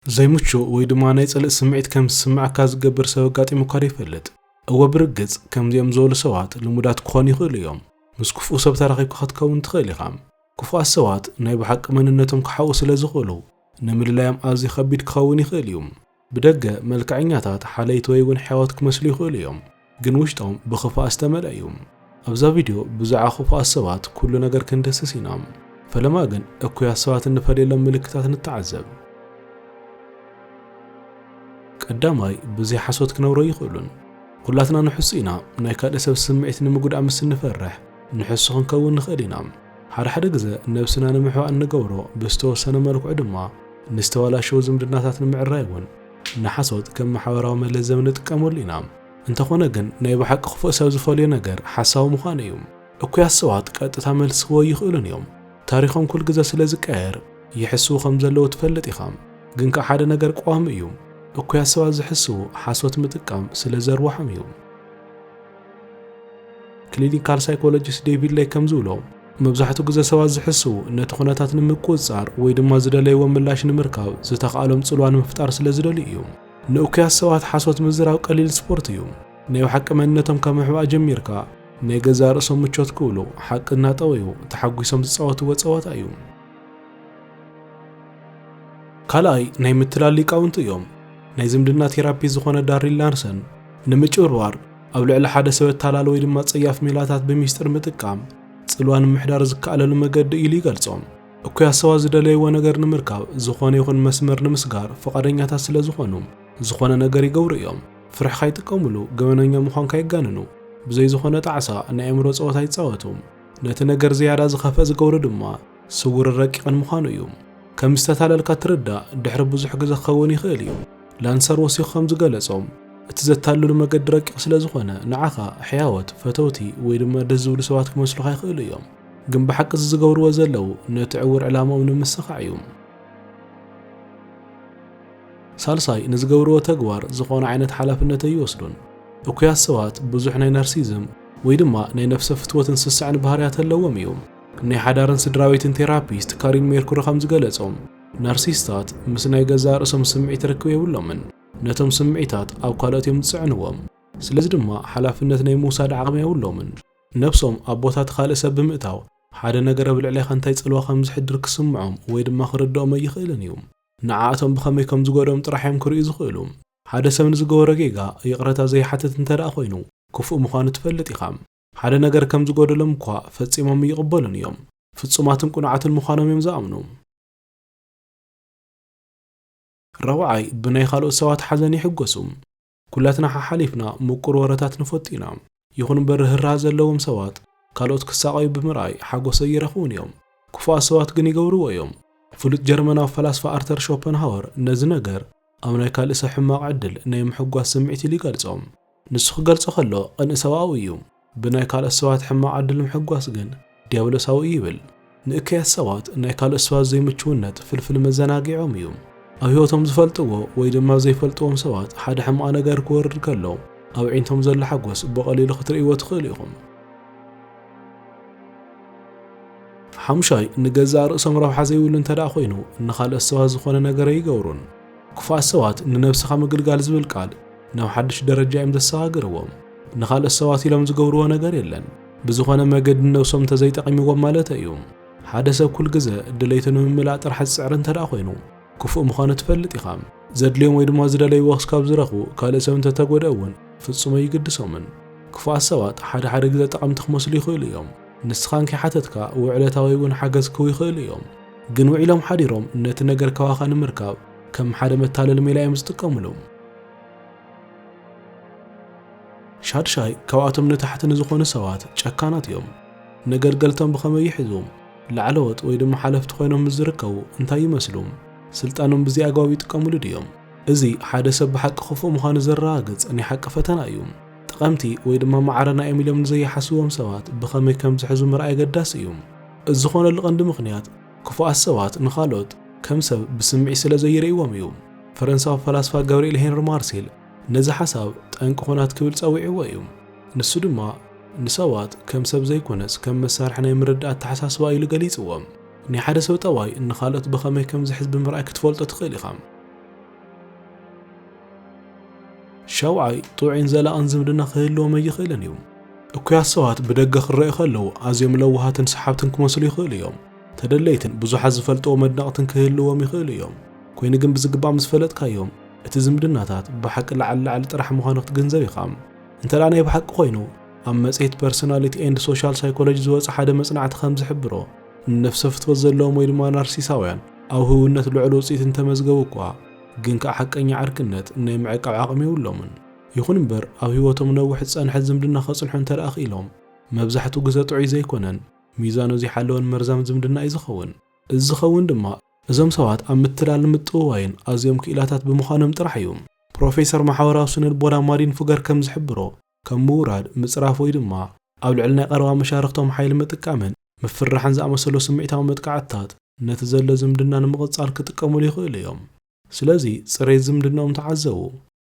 زي متشو ويدما ناي صلق سمعت كم سمع كاز قبر سوقاتي مكاري فلت او برقص كم ديام زول سوات لمدات كواني خيل يوم مس كفو سب تراخيب كخد كون تخيلي خام كفو السوات ناي بحق مننتهم كحوس لزغلو نمل لايم ازي خبيت كخوني خيل يوم بدقة ملكعيناتات حاليت ويون حيواتك مسلي خيل يوم جنوشتهم بخفاء استمل ايوم ابزا فيديو بزع خفاء السوات كل نجر كندسسينام فلما جن اكو يا السوات النفري لما ملكتات نتعذب قداماي بزي حسوت كنورو يخولون كلاتنا نحسينا ناي كاد سب سمعت نمقود امس نفرح نحس كنكون نخلينا حد غزه نفسنا نمحو انغورو بستوسن ملكو دما نستوالا شو زمدناتات نمعرايون نحسوت كم محاوراو ملزم نتقمولينا انت خونا جن ناي بحق خفو سب زفولي نجر حساو مخانيوم اكو ياسوات قطتا ملس هو يخولون يوم تاريخهم كل غزه سلازقير يحسو خمزلو تفلط يخام جن كحد نجر قوام يوم اكو ياسوا زحسو حاسوت متقام سلازر وحميو كلينيكال سايكولوجيست ديفيد لاي كمزولو مبزحتو غزا سوا زحسو نت خناتات نمقوصار وي دما زدليو ملاش نمركاو زتقالم صلوان مفتار سلازدليو نوكو ياسوات حاسوت مزراو قليل سبورتيو نيو حق مننتهم كمحوا جميركا ني غزا رسوم مچوت كولو حقنا طويو تحقيسم تصوتو وصوتايو كالاي ناي متلالي قاونتو يوم ناي زمدنا ثيرابي زخونه داري لارسن نمچوروار او لعل حدا سبت تالال وي دما صياف ميلاتات بميستر متقام صلوان محدار زكالل مگد إلي يقلصوم اكو ياسواز دليو ነገር ንምርካብ ዝኾነ ይኹን መስመር ንምስጋር ፈቃደኛታት ስለ ዝኾኑም ዝኾነ ነገር ይገብሩ እዮም ፍርሕ ካይጥቀሙሉ ገበነኛ ምዃን ካይጋንኑ ብዘይ ዝኾነ ጣዕሳ ናይ አእምሮ ጸወታ ይጻወቱም ነቲ ነገር ዝያዳ ዝኸፈ ዝገብሩ ድማ ስውር ረቂቕን ምዃኑ እዩ ከም ዝተታለልካ ትርዳ ድሕሪ ብዙሕ ግዜ ክኸውን ይኽእል እዩ ላንሰር ወሲኹ ከም ዝገለጾም እቲ ዘታልሉ መገድ ረቂቕ ስለ ዝኾነ ንዓኻ ሕያወት ፈተውቲ ወይ ድማ ደስ ዝብሉ ሰባት ክመስሉኻ ይኽእሉ እዮም ግን ብሓቂ ዝገብርዎ ዘለው ነቲ ዕውር ዕላማኦም ንምስኻዕ እዩ ሳልሳይ ንዝገብርዎ ተግባር ዝኾነ ዓይነት ሓላፍነት ይወስዱን እኩያት ሰባት ብዙሕ ናይ ናርሲዝም ወይ ድማ ናይ ነፍሰ ፍትወትን ስሳዕን ባህርያት ኣለዎም እዮም ናይ ሓዳርን ስድራቤትን ቴራፒስት ካሪን ሜርኩሪ ከም ዝገለጾም ናርሲስታት ምስ ናይ ገዛ ርእሶም ስምዒት ርክብ የብሎምን ነቶም ስምዒታት ኣብ ካልኦትዮም ዝጽዕንዎም ስለዚ ድማ ሓላፍነት ናይ ምውሳድ ዓቕሚ የብሎምን ነፍሶም ኣብ ቦታት ካልእ ሰብ ብምእታው ሓደ ነገር ኣብ ልዕሊ ኸንታይ ጽልዋ ከም ዝሕድር ክስምዖም ወይ ድማ ክርድኦም ይኽእልን እዩ ንዓኣቶም ብኸመይ ከም ዝጎድኦም ጥራሕዮም ክርእዩ ዝኽእሉ ሓደ ሰብ ንዝገበሮ ጌጋ ይቕረታ ዘይሓትት እንተደኣ ኮይኑ ክፉእ ምዃኑ ትፈልጥ ኢኻ ሓደ ነገር ከም ዝጎደሎም እኳ ፈጺሞም ይቕበሉን እዮም ፍጹማትን ቁኑዓትን ምዃኖም እዮም ዝኣምኑ ረዋዓይ ብናይ ካልኦት ሰባት ሓዘን ይሕጎሱም ኩላትና ሓሊፍና ምቁር ወረታት ንፈጢና ይኹን እምበር ህራህ ዘለዎም ሰባት ካልኦት ክሳቀዩ ብምርኣይ ሓጎስ ይረኽቡን እዮም ክፉኣት ሰባት ግን ይገብርዎ እዮም ፍሉጥ ጀርመናዊ ፈላስፋ አርተር ሾፐንሃወር ነዚ ነገር ኣብ ናይ ካልእ ሰብ ሕማቕ ዕድል ናይ ምሕጓስ ስምዒት ኢሉ ይገልጾም ንሱ ክገልጾ ከሎ ቅንኢ ሰብኣዊ እዩ ብናይ ካልኦት ሰባት ሕማቕ ዕድል ምሕጓስ ግን ዲያብሎሳዊ ይብል ንእክያት ሰባት ናይ ካልኦት ሰባት ዘይምችውነት ፍልፍል መዘናጊዖም እዩ ኣብ ህይወቶም ዝፈልጥዎ ወይ ድማ ዘይፈልጥዎም ሰባት ሓደ ሕማቕ ነገር ክወርድ ከሎ ኣብ ዒንቶም ዘሎ ሓጎስ ብቐሊሉ ክትርእይዎ ትኽእሉ ኢኹም ሓምሻይ ንገዛእ ርእሶም ረብሓ ዘይብሉ እንተደኣ ኮይኑ ንኻልኦት ሰባት ዝኾነ ነገር ይገብሩን ክፉኣት ሰባት ንነብስኻ ምግልጋል ዝብል ቃል ናብ ሓድሽ ደረጃ እዮም ዘሰጋግርዎም ንኻልኦት ሰባት ኢሎም ዝገብርዎ ነገር የለን ብዝኾነ መገዲ ነብሶም ተዘይጠቒምዎም ማለት እዩ ሓደ ሰብ ኩል ግዜ ድሌቱ ንምምላእ ጥራሕ ዝፅዕር እንተደኣ ኮይኑ ክፉእ ምዃኑ ትፈልጥ ኢኻ ዘድልዮም ወይ ድማ ዝደለይዎ ክስካብ ዝረኽቡ ካልእ ሰብ እንተተጎድኡ ፍጹም ይግድሶምን ክፉኣት ሰባት ሓደ ግዜ ጠቐምቲ ክመስሉ ይኽእሉ እዮም ንስኻን ከሓተትካ ውዕለታዊ እውን ሓገዝ ክህቡ ይኽእሉ እዮም ግን ውዒሎም ሓዲሮም ነቲ ነገር ከባኻ ንምርካብ ከም ሓደ መታለሊ ሜላ እዮም ዝጥቀሙሉ ሻድሻይ ካብኣቶም ንታሕቲ ንዝኾኑ ሰባት ጨካናት እዮም ነገልገልቶም ብኸመይ ይሕዙም ላዕለዎት ወይ ድማ ሓለፍቲ ኮይኖም ዝርከቡ እንታይ ይመስሉ ስልጣኖም ብዚ ኣገባብ ይጥቀሙሉ ድዮም እዚ ሓደ ሰብ ብሓቂ ክፉእ ምዃኑ ዘረጋግጽ ናይ ሓቂ ፈተና እዩ ጠቐምቲ ወይ ድማ ማዕረና እዮም ዘይሓስብዎም ሰባት ብኸመይ ከም ዝሕዙ ምርኣይ ገዳሲ እዩ እዚ ዝኾነሉ ቀንዲ ምኽንያት ክፉኣት ሰባት ንኻልኦት ከም ሰብ ብስምዒ ስለ ዘይርእይዎም እዩ ፈረንሳዊ ፈላስፋ ጋብርኤል ሄንሪ ማርሴል ነዚ ሓሳብ ጠንቂ ኩናት ክብል ፀዊዕዎ እዩ ንሱ ድማ ንሰባት ከም ሰብ ዘይኮነስ ከም መሳርሒ ናይ ምርዳእ ተሓሳስባ ኢሉ ገሊጽዎም ናይ ሓደ ሰብ ጠዋይ ንኻልኦት ብኸመይ ከም ዝሕዝ ብምርኣይ ክትፈልጦ ትኽእል ኢኻ ሻውዓይ ጥዑይን ዘላቕን ዝምድና ክህልዎም ኣይኽእልን እዮም። እኩያት ሰባት ብደገ ክረአዩ ከለዉ ኣዝዮም ለውሃትን ሰሓብትን ክመስሉ ይኽእሉ እዮም። ተደለይትን ብዙሓት ዝፈልጥዎ መድነቕትን ክህልዎም ይኽእሉ እዮም። ኮይኑ ግን ብዝግባእ ምስ ፈለጥካዮም እቲ ዝምድናታት ብሓቂ ላዕሊ ጥራሕ ምዃኑ ክትግንዘብ ኢኻ። እንተዳ ናይ ብሓቂ ኮይኑ ኣብ መጽሔት ፐርሶናሊቲ ኤንድ ሶሻል ሳይኮሎጂ ዝወፀ ሓደ መጽናዕቲ ከም ዝሕብሮ ነፍሰ ፍትወት ዘለዎም ወይ ድማ ናርሲሳውያን ኣብ ህውነት ልዑል ውፅኢት እንተመዝገቡ እኳ ግን ከዓ ሓቀኛ ዓርክነት ናይ ምዕቃብ ዓቕሚ የብሎምን። ይኹን እምበር ኣብ ህይወቶም ነዊሕ ዝጸንሐ ዝምድና ከጽንሑ እንተደኣ ኽኢሎም መብዛሕትኡ ግዜ ጥዑይ ዘይኮነን ሚዛኑ ዘይሓለወን መርዛም ዝምድና እዩ ዝኸውን። እዚ ዝኸውን ድማ እዞም ሰባት ኣብ ምትላል ምጥውዋይን ኣዝዮም ክኢላታት ብምዃኖም ጥራሕ እዩ። ፕሮፌሰር ማሕበራዊ ስነ-ልቦና ማዲን ፉገር ከም ዝሕብሮ ከም ምውራድ ምጽራፍ ወይ ድማ ኣብ ልዕሊ ናይ ቀረባ መሻርክቶም ሓይሊ ምጥቃምን ምፍራሕን ዝኣመሰሉ ስምዒታዊ መጥቃዕትታት ነቲ ዘሎ ዝምድና ንምቕጻል ክጥቀሙሉ ይኽእሉ እዮም። ስለዚ ጽሬት ዝምድናኦም ተዓዘቡ።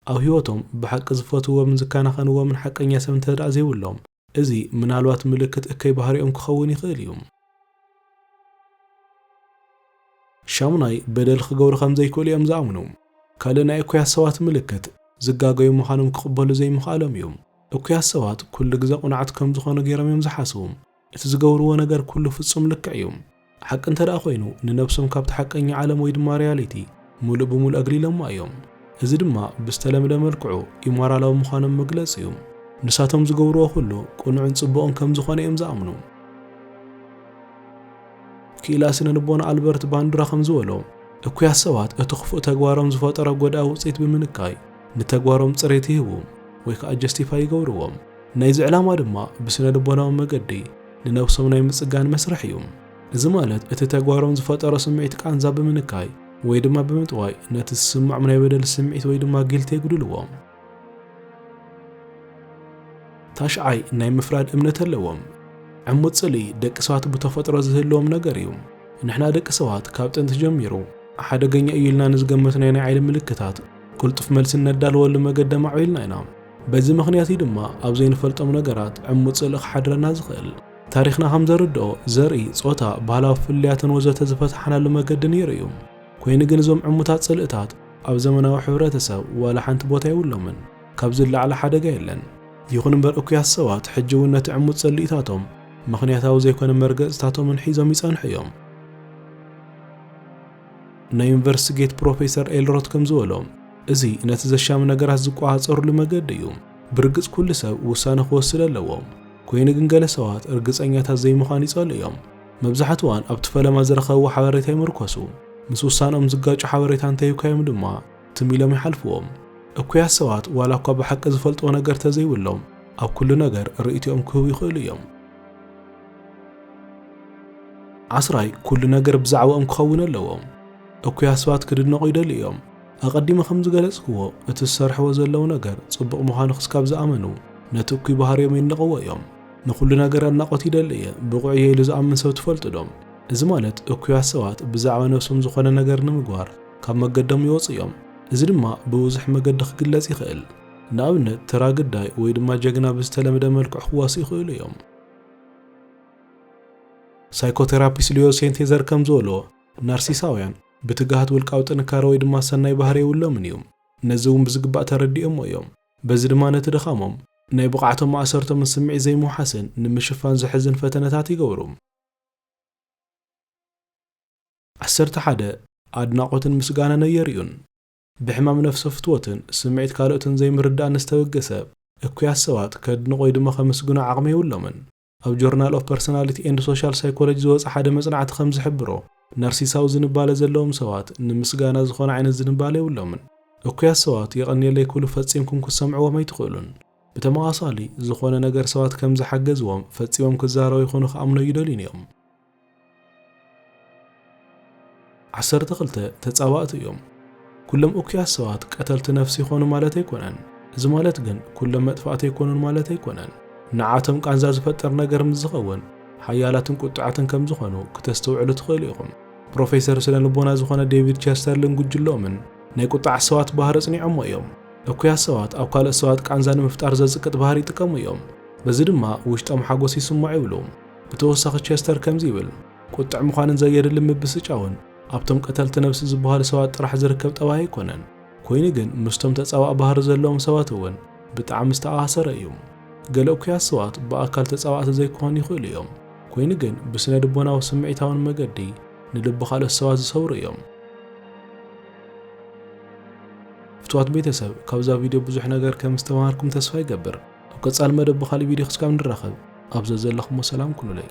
ኣብ ህይወቶም ብሓቂ ዝፈትውዎምን ዝከናኸንዎምን ሓቀኛ ሰብ እንተደኣ ዘይብሎም እዚ ምናልባት ምልክት እከይ ባህሪኦም ክኸውን ይኽእል እዩ። ሻሙናይ በደል ክገብሩ ከም ዘይክእሉ እዮም ዝኣምኑ። ካልእ ናይ እኩያት ሰባት ምልክት ዝጋገዩ ምዃኖም ክቕበሉ ዘይምኽኣሎም እዩ። እኩያት ሰባት ኩሉ ግዜ ቁንዓት ከም ዝኾኑ ገይሮም እዮም ዝሓስቡ። እቲ ዝገብርዎ ነገር ኩሉ ፍጹም ልክዕ እዩ። ሓቂ እንተደኣ ኮይኑ ንነብሶም ካብቲ ሓቀኛ ዓለም ወይ ድማ ሪያሊቲ ሙሉእ ብሙሉእ ኣግሊሎማ እዮም። እዚ ድማ ብዝተለምደ መልክዑ ኢሞራላዊ ምዃኖም መግለፂ እዩ። ንሳቶም ዝገብርዎ ኩሉ ቁኑዕን ጽቡቕን ከም ዝኾነ እዮም ዝኣምኑ። ክኢላ ስነ-ልቦና ኣልበርት ባንዱራ ከም ዝበሎ እኩያት ሰባት እቲ ክፉእ ተግባሮም ዝፈጠሮ ጎዳኢ ውፅኢት ብምንካይ ንተግባሮም ጽሬት ይህቡ ወይ ከዓ ጀስቲፋይ ይገብርዎም። ናይዚ ዕላማ ድማ ብስነ-ልቦናዊ መገዲ ንነብሶም ናይ ምጽጋን መስርሕ እዩ። እዚ ማለት እቲ ተግባሮም ዝፈጠሮ ስምዒት ቃንዛ ብምንካይ ወይ ድማ ብምጥዋይ ነቲ ዝስምዖም ናይ በደል ስምዒት ወይ ድማ ጊልቲ የጉድልዎም። ታሽዓይ ናይ ምፍራድ እምነት ኣለዎም። ዕሙት ጽልኢ ደቂ ሰባት ብተፈጥሮ ዝህልዎም ነገር እዩ። ንሕና ደቂ ሰባት ካብ ጥንቲ ጀሚሩ ሓደገኛ እዩ ኢልና ንዝገመትናዮ ናይ ዓይኒ ምልክታት ቅልጡፍ መልሲ ነዳልወሉ መገዲ ማዕቢልና ኢና። በዚ ምኽንያት ድማ ኣብ ዘይንፈልጦም ነገራት ዕሙት ጽልኢ ክሓድረና ዝኽእል። ታሪኽና ከም ዘርድኦ ዘርኢ፣ ጾታ፣ ባህላዊ ፍልያትን ወዘተ ዝፈትሓናሉ መገዲ ነይሩ እዩ። ኮይኑ ግን እዞም ዕሙታት ጽልእታት ኣብ ዘመናዊ ሕብረተሰብ ዋላ ሓንቲ ቦታ የብሎምን፣ ካብ ዝለዓለ ሓደጋ የለን። ይኹን እምበር እኩያት ሰባት ሕጂ እውን ነቲ ዕሙት ጽልኢታቶም ምኽንያታዊ ዘይኮነ መርገጽታቶምን ሒዞም ይጸንሑ እዮም። ናይ ዩኒቨርሲቲ ጌት ፕሮፌሰር ኤልሮት ከም ዝበሎ እዚ ነቲ ዘሻሚ ነገራት ዝቋፀሩሉ መገዲ እዩ። ብርግጽ ኩሉ ሰብ ውሳነ ክወስድ ኣለዎ። ኮይኑ ግን ገለ ሰባት እርግጸኛታት ዘይምዃን ይጸልዩ እዮም። መብዛሕትኡ እዋን ኣብቲ ፈለማ ዝረኸብዎ ሓበሬታ ይምርኮሱ። ምስ ውሳነኦም ዝጋጩ ሓበሬታ እንተይብካዮም ድማ ትሚሎም ይሓልፍዎም። እኩያት ሰባት ዋላ እኳ ብሓቂ ዝፈልጥዎ ነገር ተዘይብሎም ኣብ ኩሉ ነገር ርእይቶኦም ክህቡ ይኽእሉ እዮም። ዓስራይ ኩሉ ነገር ብዛዕባኦም ክኸውን ኣለዎም። እኩያት ሰባት ክድነቑ ይደልዩ እዮም። ኣቐዲመ ከም ዝገለጽክዎ እቲ ዝሰርሕዎ ዘለዉ ነገር ጽቡቕ ምዃኑ ክስካብ ዝኣመኑ ነቲ እኩይ ባህርዮም ይንቐዎ እዮም። ንኹሉ ነገር ኣድናቖት ይደልየ ብቑዕ ኢሉ ዝኣምን ሰብ ትፈልጡ ዶ? እዚ ማለት እኩያት ሰባት ብዛዕባ ነፍሶም ዝኾነ ነገር ንምግባር ካብ መገዶም ይወፁ እዮም። እዚ ድማ ብብዙሕ መገዲ ክግለጽ ይኽእል። ንኣብነት ተራ ግዳይ ወይ ድማ ጀግና ብዝተለመደ መልክዕ ክዋሱ ይኽእሉ እዮም። ሳይኮቴራፒስት ሊዮ ሴንቴዘር ከም ዝበሎ ናርሲሳውያን ብትግሃት ውልቃዊ ጥንካረ ወይ ድማ ሰናይ ባህሪ የብሎምን እዩ። ነዚ እውን ብዝግባእ ተረዲኦሞ እዮም። በዚ ድማ ነቲ ድኻሞም ናይ ብቕዓቶም ማእሰርቶም ስምዒት ዘይምውሓስን ንምሽፋን ዝሕዝን ፈተነታት ይገብሩ። 11 ኣድናቖትን ምስጋናን የርእዩን። ብሕማም ነፍሲ ፍትወትን ስምዒት ካልኦትን ዘይምርዳእ ንዝተበገሰ እኩያት ሰባት ከድንቑ ወይ ድማ ከመስግኑ ዓቕሚ የብሎምን። ኣብ ጆርናል ኦፍ ፐርሶናሊቲ ኤንድ ሶሻል ሳይኮሎጂ ዝወፀ ሓደ መጽናዕቲ ከም ዝሕብሮ ናርሲሳዊ ዝንባለ ዘለዎም ሰባት ንምስጋና ዝኾነ ዓይነት ዝንባለ የብሎምን። እኩያት ሰባት የቐኒየለይ ኩሉ ፈጺምኩም ክሰምዕዎም ኣይትኽእሉን። ብተመሳሳሊ ዝኾነ ነገር ሰባት ከም ዝሓገዝዎም ፈጺሞም ክዛረቡ ይኹኑ ክኣምኑ ይደልዩን እዮም። 12 ተጻባእቲ እዮም። ኩሎም እኩያት ሰባት ቀተልቲ ነፍሲ ይኾኑ ማለት ኣይኮነን። እዚ ማለት ግን ኩሎም መጥፋእቲ ኣይኮኑን ማለት ኣይኮነን። ንዓቶም ቃንዛ ዝፈጠር ነገር ምስ ዝኸውን ሓያላትን ቁጡዓትን ከም ዝኾኑ ክተስተውዕሉ ትኽእሉ ኢኹም። ፕሮፌሰር ስነ-ልቦና ዝኾነ ዴቪድ ቸስተርልን ጉጅሎምን ናይ ቁጣዕ ሰባት ባህሪ ጽኒዖሞ እዮም። እኩያት ሰባት ኣብ ካልኦት ሰባት ቃንዛ ንምፍጣር ዘዝቅጥ ባህሪ ይጥቀሙ እዮም። በዚ ድማ ውሽጦም ሓጎስ ይስምዑ ይብሉ። ብተወሳኺ ቸስተር ከምዚ ይብል ቁጡዕ ምዃንን ዘየድሊ ምብስጫውን ኣብቶም ቀተልቲ ነፍሲ ዝበሃሉ ሰባት ጥራሕ ዝርከብ ጠባይ ኣይኮነን። ኮይኑ ግን ምስቶም ተጻዋዕ ባህሪ ዘለዎም ሰባት እውን ብጣዕሚ ዝተኣሳሰረ እዩ ገለ እኩያት ሰባት ብኣካል ተጻዋዕቲ ዘይኮኑ ይኽእሉ እዮም ኮይኑ ግን ብስነ ልቦናዊ ስምዒታውን መገዲ ንልቢ ካልኦት ሰባት ዝሰብሩ እዮም ፍትዋት ቤተሰብ ካብዛ ቪድዮ ብዙሕ ነገር ከም ዝተማሃርኩም ተስፋ ይገብር ኣብ ቀጻሊ መደብ ብኻልእ ቪድዮ ክስካብ ንራኸብ ኣብዘ ዘለኹም ሰላም ኩኑለይ